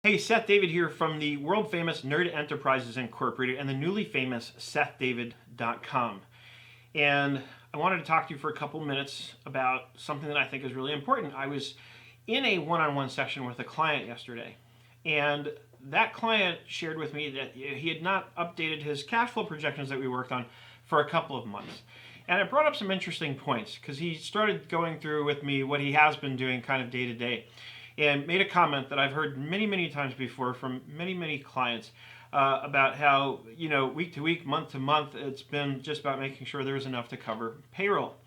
Hey, Seth David here from the world famous Nerd Enterprises Incorporated and the newly famous SethDavid.com. And I wanted to talk to you for a couple minutes about something that I think is really important. I was in a one-on-one session with a client yesterday, and that client shared with me that he had not updated his cash flow projections that we worked on for a couple of months. And it brought up some interesting points because he started going through with me what he has been doing kind of day to day, and made a comment that I've heard many, many times before from many, many clients about how, week to week, month to month, it's been just about making sure there's enough to cover payroll.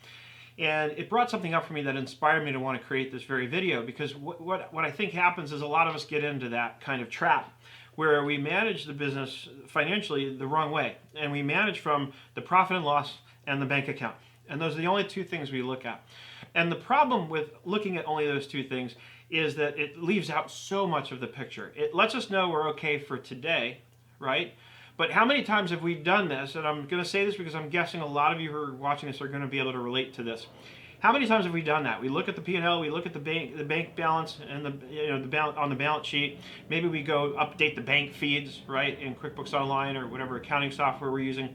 And it brought something up for me that inspired me to want to create this very video, because what I think happens is a lot of us get into that kind of trap where we manage the business financially the wrong way, and we manage from the profit and loss and the bank account. And those are the only two things we look at. And the problem with looking at only those two things is that it leaves out so much of the picture. It lets us know we're okay for today, right? But how many times have we done this? And I'm going to say this because I'm guessing a lot of you who are watching this are going to be able to relate to this. How many times have we done that? We look at the P&L, we look at the bank balance and on the balance sheet. Maybe we go update the bank feeds, right, in QuickBooks Online or whatever accounting software we're using,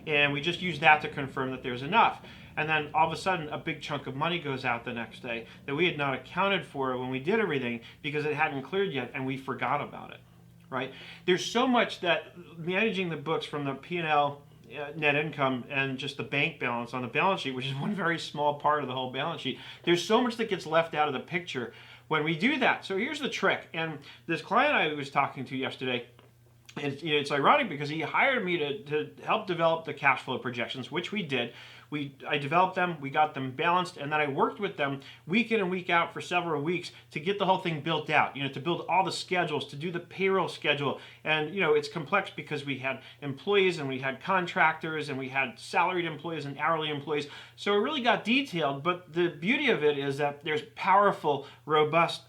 and we just use that to confirm that there's enough. And then all of a sudden, a big chunk of money goes out the next day that we had not accounted for when we did everything because it hadn't cleared yet, and we forgot about it, right? There's so much that managing the books from the P&L, net income, and just the bank balance on the balance sheet, which is one very small part of the whole balance sheet. There's so much that gets left out of the picture when we do that. So here's the trick. And this client I was talking to yesterday, it's ironic because he hired me to help develop the cash flow projections, which we did. I developed them, we got them balanced, and then I worked with them week in and week out for several weeks to get the whole thing built out, to build all the schedules, to do the payroll schedule. And, it's complex because we had employees and we had contractors and we had salaried employees and hourly employees. So it really got detailed, but the beauty of it is that there's powerful, robust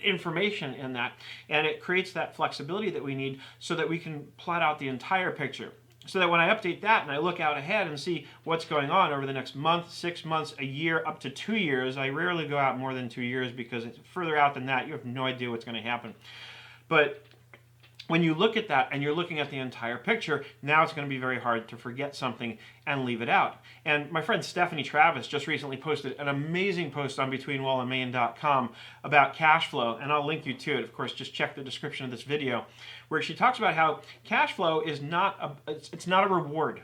information in that, and it creates that flexibility that we need so that we can plot out the entire picture. So that when I update that and I look out ahead and see what's going on over the next month, 6 months, a year, up to 2 years, I rarely go out more than 2 years because further out than that, you have no idea what's going to happen. But when you look at that and you're looking at the entire picture, now it's going to be very hard to forget something and leave it out. And my friend Stephanie Travis just recently posted an amazing post on betweenwallandmain.com about cash flow, and I'll link you to it. Of course, just check the description of this video, where she talks about how cash flow is not a reward,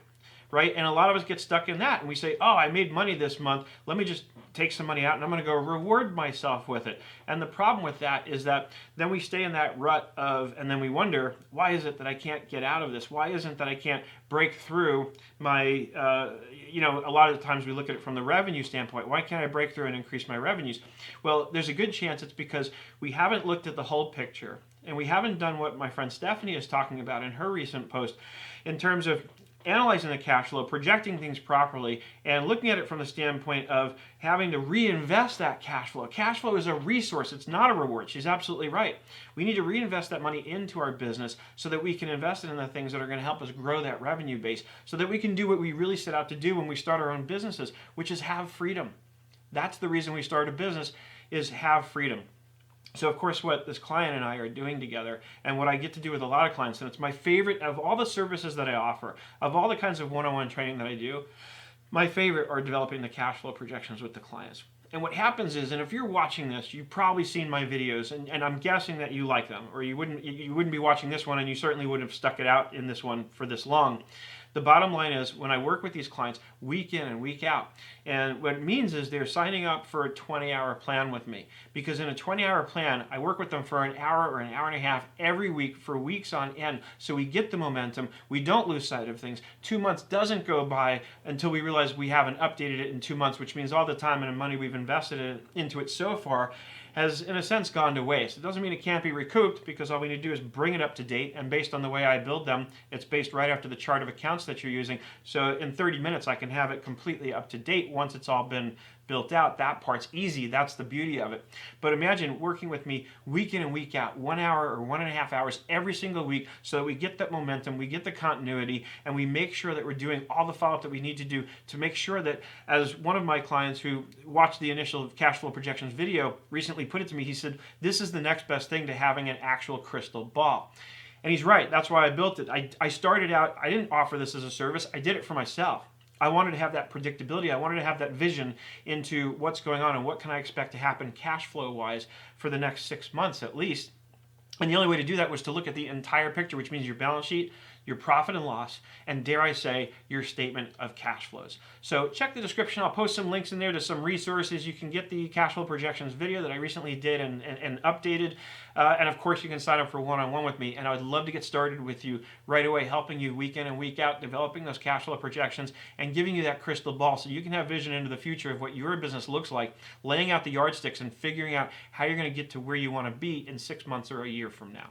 right? And a lot of us get stuck in that, and we say, oh, I made money this month, let me just take some money out and I'm going to go reward myself with it. And the problem with that is that then we stay in that rut and then we wonder, why is it that I can't get out of this? Why isn't it that I can't break through my, a lot of the times we look at it from the revenue standpoint. Why can't I break through and increase my revenues? Well, there's a good chance it's because we haven't looked at the whole picture, and we haven't done what my friend Stephanie is talking about in her recent post in terms of analyzing the cash flow, projecting things properly, and looking at it from the standpoint of having to reinvest that cash flow. Cash flow is a resource. It's not a reward. She's absolutely right. We need to reinvest that money into our business so that we can invest it in the things that are going to help us grow that revenue base, so that we can do what we really set out to do when we start our own businesses, which is have freedom. That's the reason we start a business, is have freedom. So, of course, what this client and I are doing together, and what I get to do with a lot of clients, and it's my favorite of all the services that I offer, of all the kinds of one-on-one training that I do, my favorite are developing the cash flow projections with the clients. And what happens is, and if you're watching this, you've probably seen my videos, and I'm guessing that you like them, or you wouldn't be watching this one, and you certainly wouldn't have stuck it out in this one for this long. The bottom line is, when I work with these clients week in and week out, and what it means is they're signing up for a 20-hour plan with me, because in a 20-hour plan, I work with them for an hour or an hour and a half every week for weeks on end, so we get the momentum, we don't lose sight of things. 2 months doesn't go by until we realize we haven't updated it in 2 months, which means all the time and the money we've invested into it so far has, in a sense, gone to waste. It doesn't mean it can't be recouped, because all we need to do is bring it up to date, and based on the way I build them, it's based right after the chart of accounts that you're using. So in 30 minutes, I can have it completely up to date once it's all been built out. That part's easy. That's the beauty of it. But imagine working with me week in and week out, 1 hour or 1.5 hours every single week, so that we get that momentum, we get the continuity, and we make sure that we're doing all the follow-up that we need to do to make sure that, as one of my clients who watched the initial cash flow projections video recently put it to me, he said, this is the next best thing to having an actual crystal ball. And he's right. That's why I built it. I started out, I didn't offer this as a service. I did it for myself. I wanted to have that predictability. I wanted to have that vision into what's going on and what can I expect to happen cash flow wise for the next 6 months at least. And the only way to do that was to look at the entire picture, which means your balance sheet, your profit and loss, and dare I say, your statement of cash flows. So check the description. I'll post some links in there to some resources. You can get the cash flow projections video that I recently did and updated. And of course, you can sign up for one-on-one with me. And I would love to get started with you right away, helping you week in and week out, developing those cash flow projections and giving you that crystal ball so you can have vision into the future of what your business looks like, laying out the yardsticks and figuring out how you're going to get to where you want to be in 6 months or a year from now.